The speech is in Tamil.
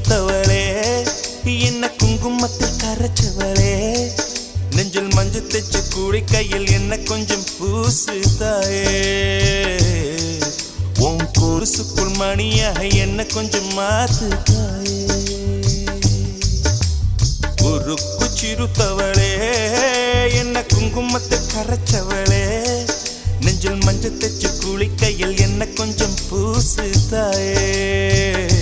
சிறுத்தவளே என்ன குங்குமத்தில் கரைச்சவளே நெஞ்சில் மஞ்சள் தைச்சு கூடி கையில் என்ன கொஞ்சம் பூசு தாயே உன் கொலுசுக்குள் மணியாக என்ன கொஞ்சம் மாத்து தாயே உருக்கு சிறுத்தவளே என்ன குங்குமத்தை கரைச்சவளே நெஞ்சில் மஞ்சள் தைச்சு குளிக்கையில் என்ன கொஞ்சம் பூசு தாயே